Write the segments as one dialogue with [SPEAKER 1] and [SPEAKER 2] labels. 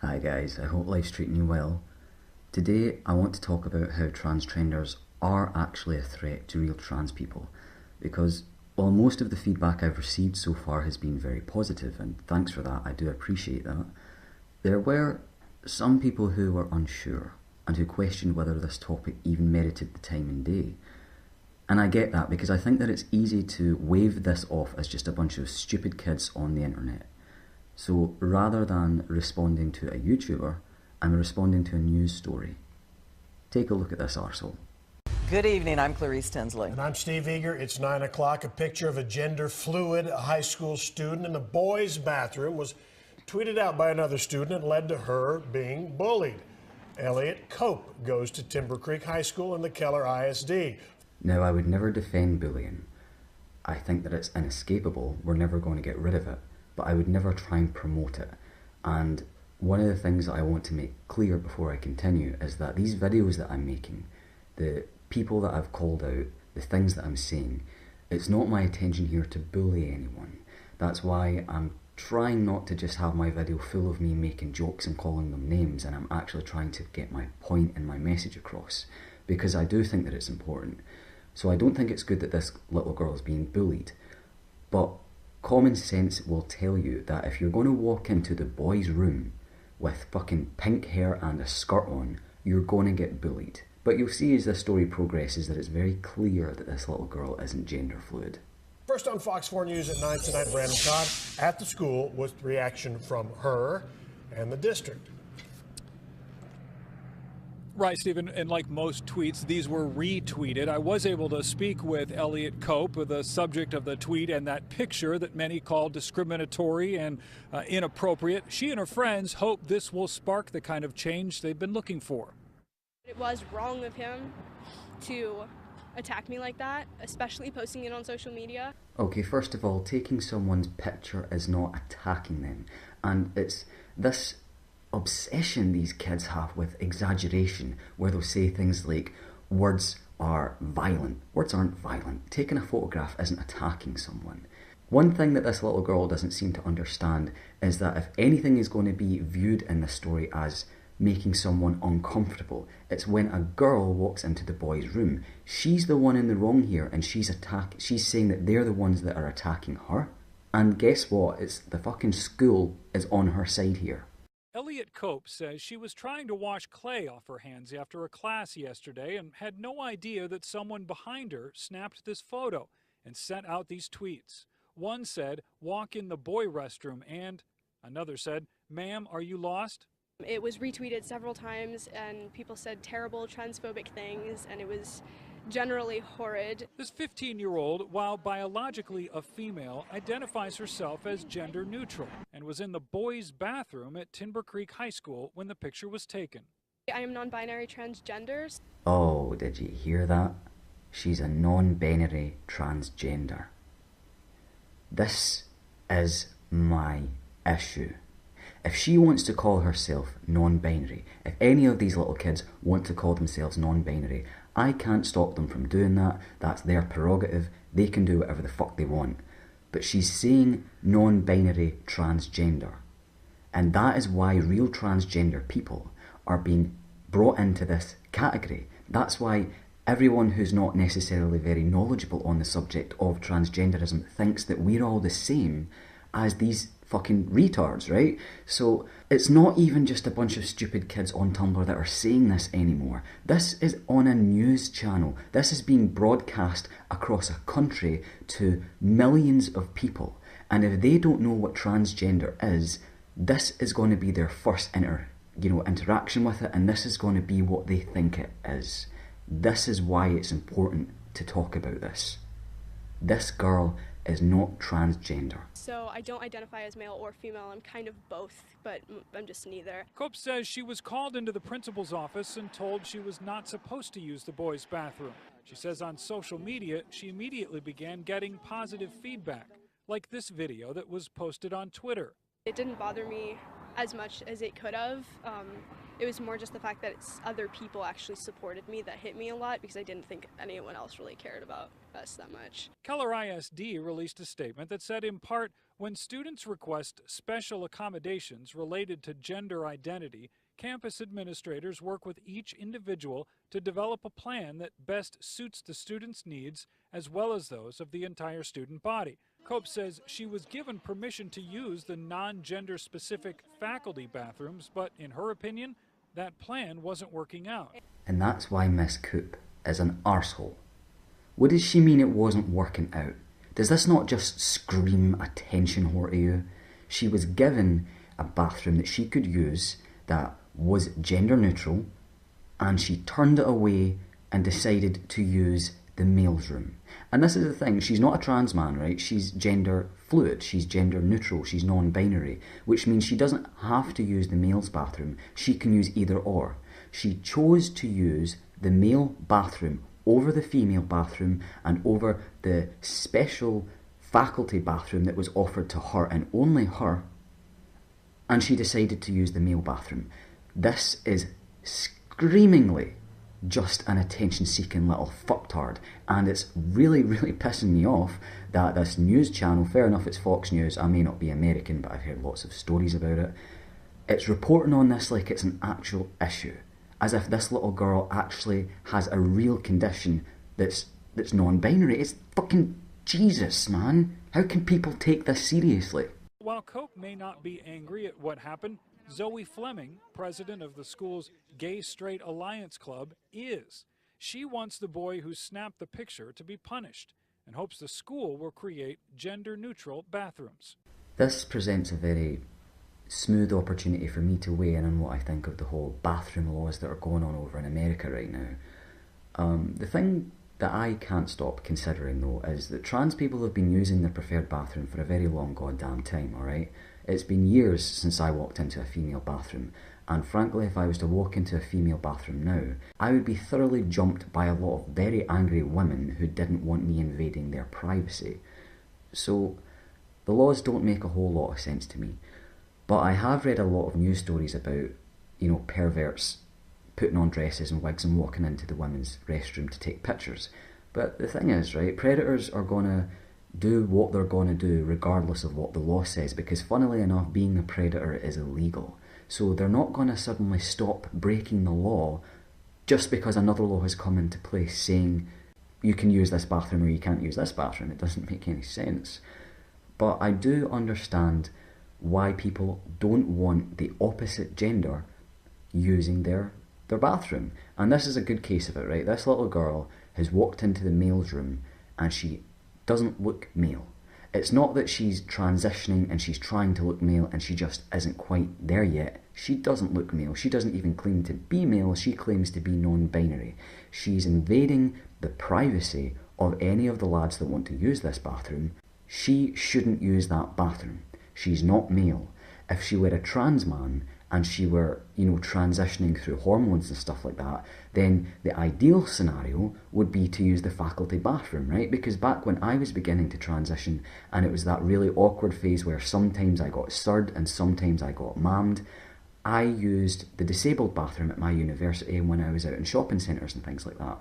[SPEAKER 1] Hi guys, I hope life's treating you well. Today I want to talk about how transgenders are actually a threat to real trans people, because while most of the feedback I've received so far has been very positive, and thanks for that, I do appreciate that, there were some people who were unsure and who questioned whether this topic even merited the time and day. And I get that, because I think that it's easy to wave this off as just a bunch of stupid kids on the internet. So rather than responding to a YouTuber, I'm responding to a news story. Take a look at this arsehole.
[SPEAKER 2] Good evening, I'm Clarice Tinsley.
[SPEAKER 3] And I'm Steve Eager. It's 9 o'clock. A picture of a gender fluid high school student in the boys' bathroom was tweeted out by another student and led to her being bullied. Elliot Cope goes to Timber Creek High School and the Keller ISD.
[SPEAKER 1] Now, I would never defend bullying. I think that it's inescapable. We're never going to get rid of it. But I would never try and promote it. And one of the things that I want to make clear before I continue is that these videos that I'm making, the people that I've called out, the things that I'm saying, it's not my intention here to bully anyone. That's why I'm trying not to just have my video full of me making jokes and calling them names, and I'm actually trying to get my point and my message across, because I do think that it's important. So I don't think it's good that this little girl is being bullied, but common sense will tell you that if you're going to walk into the boys' room with fucking pink hair and a skirt on, you're going to get bullied. But you'll see as this story progresses that it's very clear that this little girl isn't gender fluid.
[SPEAKER 3] First on Fox 4 News at 9 tonight, Brandon Todd at the school with reaction from her and the district.
[SPEAKER 4] Right, Stephen, and like most tweets, these were retweeted. I was able to speak with Elliot Cope, the subject of the tweet, and that picture that many call discriminatory and inappropriate. She and her friends hope this will spark the kind of change they've been looking for.
[SPEAKER 5] It was wrong of him to attack me like that, especially posting it on social media.
[SPEAKER 1] Okay, first of all, taking someone's picture is not attacking them. And it's this obsession these kids have with exaggeration, where they'll say things like, words are violent. Words aren't violent. Taking a photograph isn't attacking someone. One thing that this little girl doesn't seem to understand is that if anything is going to be viewed in this story as making someone uncomfortable, it's when a girl walks into the boys' room. She's the one in the wrong here, and she's saying that they're the ones that are attacking her. And guess what? It's the fucking school is on her side here.
[SPEAKER 4] Elliot Cope says she was trying to wash clay off her hands after a class yesterday and had no idea that someone behind her snapped this photo and sent out these tweets. One said, "Walk in the boy restroom," and another said, "Ma'am, are you lost?"
[SPEAKER 5] It was retweeted several times and people said terrible transphobic things, and it was generally horrid.
[SPEAKER 4] This 15-year-old, while biologically a female, identifies herself as gender neutral and was in the boys' bathroom at Timber Creek High School when the picture was taken.
[SPEAKER 5] I am non-binary transgender.
[SPEAKER 1] Oh, did you hear that? She's a non-binary transgender. This is my issue. If she wants to call herself non-binary, if any of these little kids want to call themselves non-binary, I can't stop them from doing that. That's their prerogative. They can do whatever the fuck they want. But she's saying non-binary transgender. And that is why real transgender people are being brought into this category. That's why everyone who's not necessarily very knowledgeable on the subject of transgenderism thinks that we're all the same as these fucking retards, right? So it's not even just a bunch of stupid kids on Tumblr that are saying this anymore. This is on a news channel. This is being broadcast across a country to millions of people. And if they don't know what transgender is, this is going to be their first interaction with it, and this is going to be what they think it is. This is why it's important to talk about this. This girl is not transgender.
[SPEAKER 5] So I don't identify as male or female. I'm kind of both, but I'm just neither.
[SPEAKER 4] Cope says she was called into the principal's office and told she was not supposed to use the boys' bathroom. She says on social media, she immediately began getting positive feedback, like this video that was posted on Twitter.
[SPEAKER 5] It didn't bother me as much as it could have. It was more just the fact that it's other people actually supported me that hit me a lot, because I didn't think anyone else really cared about us that much.
[SPEAKER 4] Keller ISD released a statement that said, in part, when students request special accommodations related to gender identity, campus administrators work with each individual to develop a plan that best suits the student's needs as well as those of the entire student body. Cope says she was given permission to use the non-gender specific faculty bathrooms, but in her opinion, that plan wasn't working out.
[SPEAKER 1] And that's why Miss Coop is an arsehole. What does she mean it wasn't working out? Does this not just scream attention whore to you? She was given a bathroom that she could use that was gender neutral, and she turned it away and decided to use the male's room. And this is the thing, she's not a trans man, right? She's gender fluid, she's gender neutral, she's non-binary, which means she doesn't have to use the male's bathroom. She can use either or. She chose to use the male bathroom over the female bathroom and over the special faculty bathroom that was offered to her and only her, and she decided to use the male bathroom. This is screamingly just an attention-seeking little fucktard, and it's really, really pissing me off that this news channel, fair enough it's Fox News, I may not be American, but I've heard lots of stories about it, it's reporting on this like it's an actual issue, as if this little girl actually has a real condition that's non-binary. It's fucking Jesus, man. How can people take this seriously?
[SPEAKER 4] While Cope may not be angry at what happened, Zoe Fleming, president of the school's Gay Straight Alliance Club, is. She wants the boy who snapped the picture to be punished and hopes the school will create gender-neutral bathrooms.
[SPEAKER 1] This presents a very smooth opportunity for me to weigh in on what I think of the whole bathroom laws that are going on over in America right now. The thing that I can't stop considering, though, is that trans people have been using their preferred bathroom for a very long goddamn time, alright? It's been years since I walked into a female bathroom, and frankly, if I was to walk into a female bathroom now, I would be thoroughly jumped by a lot of very angry women who didn't want me invading their privacy. So, the laws don't make a whole lot of sense to me. But I have read a lot of news stories about, perverts putting on dresses and wigs and walking into the women's restroom to take pictures. But the thing is, right, predators are going to do what they're going to do regardless of what the law says, because funnily enough, being a predator is illegal. So they're not going to suddenly stop breaking the law just because another law has come into place saying you can use this bathroom or you can't use this bathroom. It doesn't make any sense. But I do understand why people don't want the opposite gender using their bathroom. And this is a good case of it, right? This little girl has walked into the male's room and she doesn't look male. It's not that she's transitioning and she's trying to look male and she just isn't quite there yet. She doesn't look male. She doesn't even claim to be male. She claims to be non-binary. She's invading the privacy of any of the lads that want to use this bathroom. She shouldn't use that bathroom. She's not male. If she were a trans man and she were, transitioning through hormones and stuff like that, then the ideal scenario would be to use the faculty bathroom, right? Because back when I was beginning to transition, and it was that really awkward phase where sometimes I got stirred and sometimes I got mammed, I used the disabled bathroom at my university when I was out in shopping centres and things like that.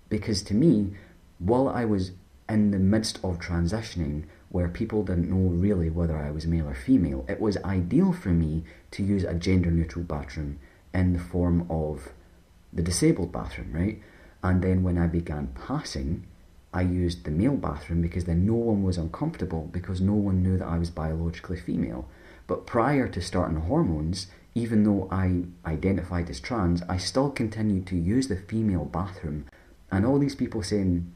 [SPEAKER 1] Because to me, while I was in the midst of transitioning, where people didn't know really whether I was male or female, it was ideal for me to use a gender-neutral bathroom in the form of the disabled bathroom, right? And then when I began passing, I used the male bathroom because then no one was uncomfortable because no one knew that I was biologically female. But prior to starting hormones, even though I identified as trans, I still continued to use the female bathroom. And all these people saying,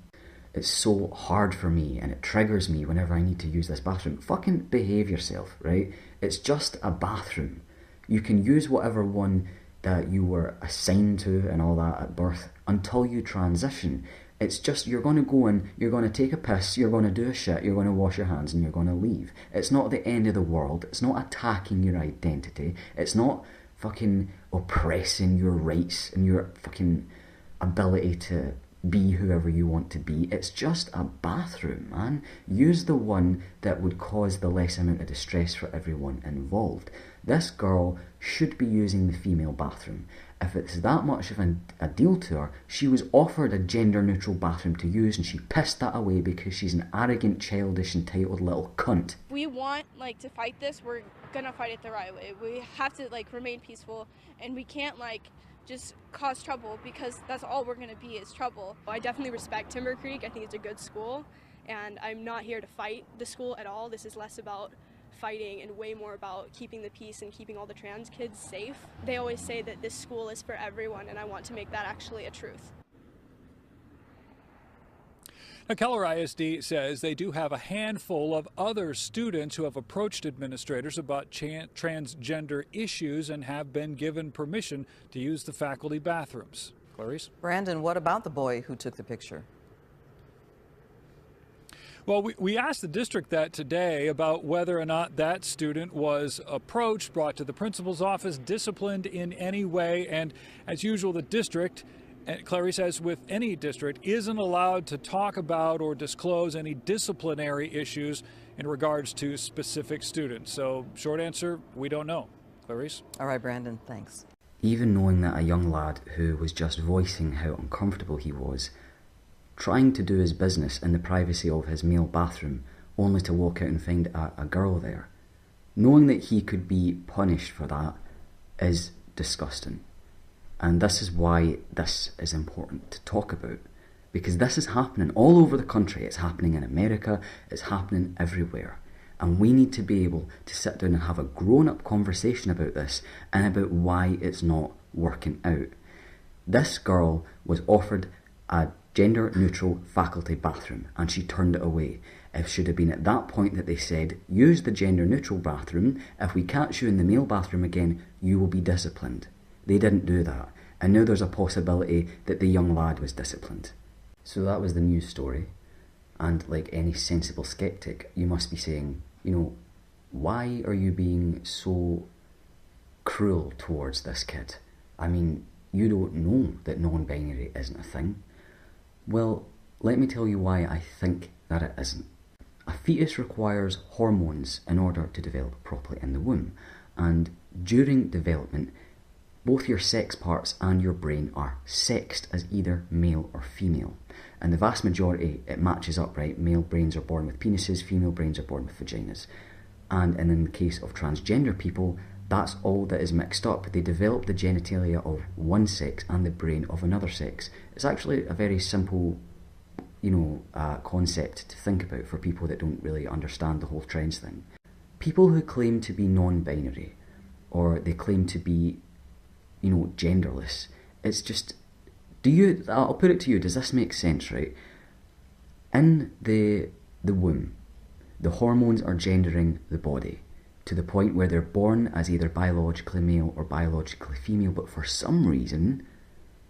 [SPEAKER 1] it's so hard for me and it triggers me whenever I need to use this bathroom. Fucking behave yourself, right? It's just a bathroom. You can use whatever one that you were assigned to and all that at birth until you transition. It's just, you're going to go in, you're going to take a piss, you're going to do a shit, you're going to wash your hands and you're going to leave. It's not the end of the world. It's not attacking your identity. It's not fucking oppressing your rights and your fucking ability to be whoever you want to be. It's just a bathroom, man. Use the one that would cause the less amount of distress for everyone involved. This girl should be using the female bathroom. If it's that much of a deal to her, she was offered a gender-neutral bathroom to use and she pissed that away because she's an arrogant, childish, entitled little cunt.
[SPEAKER 5] If we want to fight this, we're gonna fight it the right way. We have to remain peaceful, and we can't just cause trouble, because that's all we're gonna be is trouble. I definitely respect Timber Creek. I think it's a good school, and I'm not here to fight the school at all. This is less about fighting and way more about keeping the peace and keeping all the trans kids safe. They always say that this school is for everyone, and I want to make that actually a truth.
[SPEAKER 4] Now, Keller ISD says they do have a handful of other students who have approached administrators about transgender issues and have been given permission to use the faculty bathrooms. Clarice?
[SPEAKER 2] Brandon, what about the boy who took the picture?
[SPEAKER 4] Well, we asked the district that today about whether or not that student was approached, brought to the principal's office, disciplined in any way. And as usual, the district, Clarice says with any district, isn't allowed to talk about or disclose any disciplinary issues in regards to specific students. So short answer, we don't know. Clarice?
[SPEAKER 2] All right, Brandon, thanks.
[SPEAKER 1] Even knowing that a young lad who was just voicing how uncomfortable he was, trying to do his business in the privacy of his male bathroom, only to walk out and find a girl there, knowing that he could be punished for that is disgusting. And this is why this is important to talk about, because this is happening all over the country. It's happening in America, it's happening everywhere. And we need to be able to sit down and have a grown-up conversation about this and about why it's not working out. This girl was offered a gender-neutral faculty bathroom and she turned it away. It should have been at that point that they said, use the gender-neutral bathroom. If we catch you in the male bathroom again, you will be disciplined. They didn't do that, and now there's a possibility that the young lad was disciplined. So that was the news story, and like any sensible skeptic, you must be saying, why are you being so cruel towards this kid? I mean, you don't know that non-binary isn't a thing. Well, let me tell you why I think that it isn't. A fetus requires hormones in order to develop properly in the womb, and during development, both your sex parts and your brain are sexed as either male or female. And the vast majority, it matches up, right? Male brains are born with penises, female brains are born with vaginas. And in the case of transgender people, that's all that is mixed up. They develop the genitalia of one sex and the brain of another sex. It's actually a very simple, concept to think about for people that don't really understand the whole trans thing. People who claim to be non-binary, or they claim to be, genderless, it's just, I'll put it to you, does this make sense, right? In the womb, the hormones are gendering the body to the point where they're born as either biologically male or biologically female, but for some reason,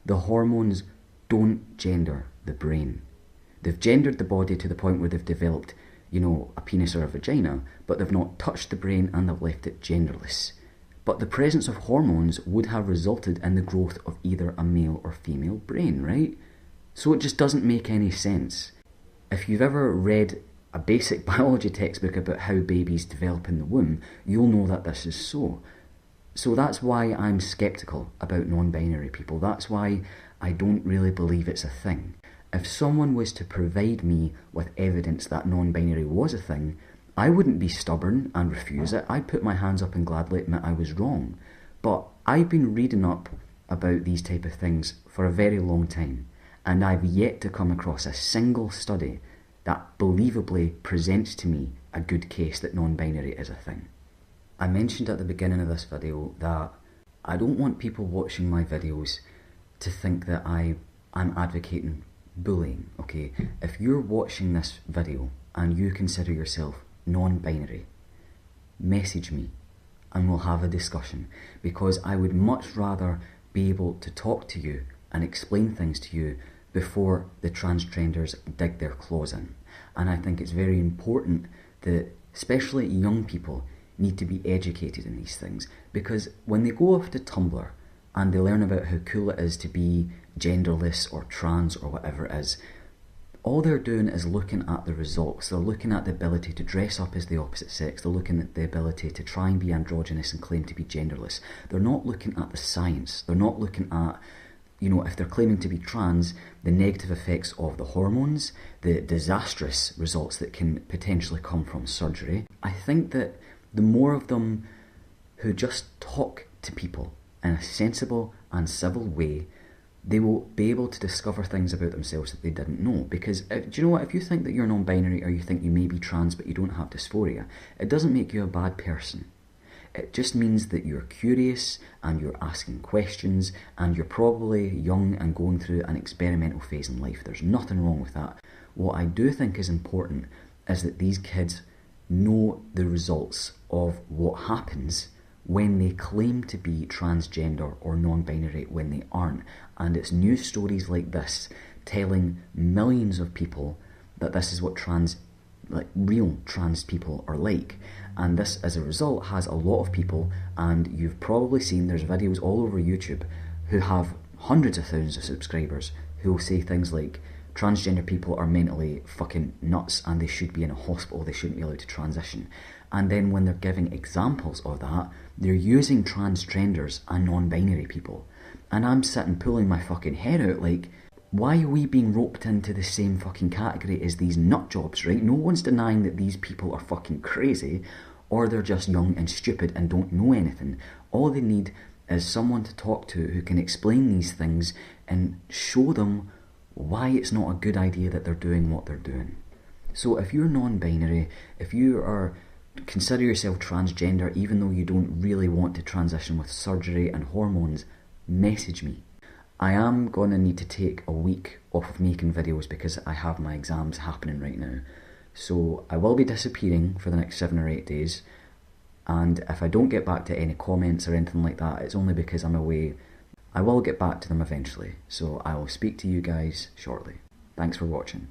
[SPEAKER 1] the hormones don't gender the brain. They've gendered the body to the point where they've developed, a penis or a vagina, but they've not touched the brain and they've left it genderless. But the presence of hormones would have resulted in the growth of either a male or female brain, right? So it just doesn't make any sense. If you've ever read a basic biology textbook about how babies develop in the womb, you'll know that this is so. So that's why I'm sceptical about non-binary people. That's why I don't really believe it's a thing. If someone was to provide me with evidence that non-binary was a thing, I wouldn't be stubborn and refuse it. I'd put my hands up and gladly admit I was wrong. But I've been reading up about these type of things for a very long time, and I've yet to come across a single study that believably presents to me a good case that non-binary is a thing. I mentioned at the beginning of this video that I don't want people watching my videos to think that I'm advocating bullying, okay? If you're watching this video and you consider yourself non-binary, message me and we'll have a discussion, because I would much rather be able to talk to you and explain things to you before the transgenders dig their claws in. And I think it's very important that especially young people need to be educated in these things, because when they go off to Tumblr and they learn about how cool it is to be genderless or trans or whatever it is, all they're doing is looking at the results. They're looking at the ability to dress up as the opposite sex. They're looking at the ability to try and be androgynous and claim to be genderless. They're not looking at the science. They're not looking at, you know, if they're claiming to be trans, the negative effects of the hormones, the disastrous results that can potentially come from surgery. I think that the more of them who just talk to people in a sensible and civil way, they will be able to discover things about themselves that they didn't know. Because, do you know what, if you think that you're non-binary or you think you may be trans but you don't have dysphoria, it doesn't make you a bad person. It just means that you're curious and you're asking questions and you're probably young and going through an experimental phase in life. There's nothing wrong with that. What I do think is important is that these kids know the results of what happens when they claim to be transgender or non-binary when they aren't. And it's news stories like this telling millions of people that this is what real trans people are like. And this, as a result, has a lot of people, and you've probably seen there's videos all over YouTube who have hundreds of thousands of subscribers who will say things like, transgender people are mentally fucking nuts and they should be in a hospital, they shouldn't be allowed to transition. And then when they're giving examples of that, they're using transgenders and non-binary people. And I'm sitting pulling my fucking hair out like, why are we being roped into the same fucking category as these nut jobs, right? No one's denying that these people are fucking crazy, or they're just young and stupid and don't know anything. All they need is someone to talk to who can explain these things and show them why it's not a good idea that they're doing what they're doing. So if you're non-binary, if you consider yourself transgender even though you don't really want to transition with surgery and hormones, message me. I am going to need to take a week off of making videos because I have my exams happening right now. So I will be disappearing for the next 7 or 8 days, and if I don't get back to any comments or anything like that, it's only because I'm away. I will get back to them eventually, so I will speak to you guys shortly. Thanks for watching.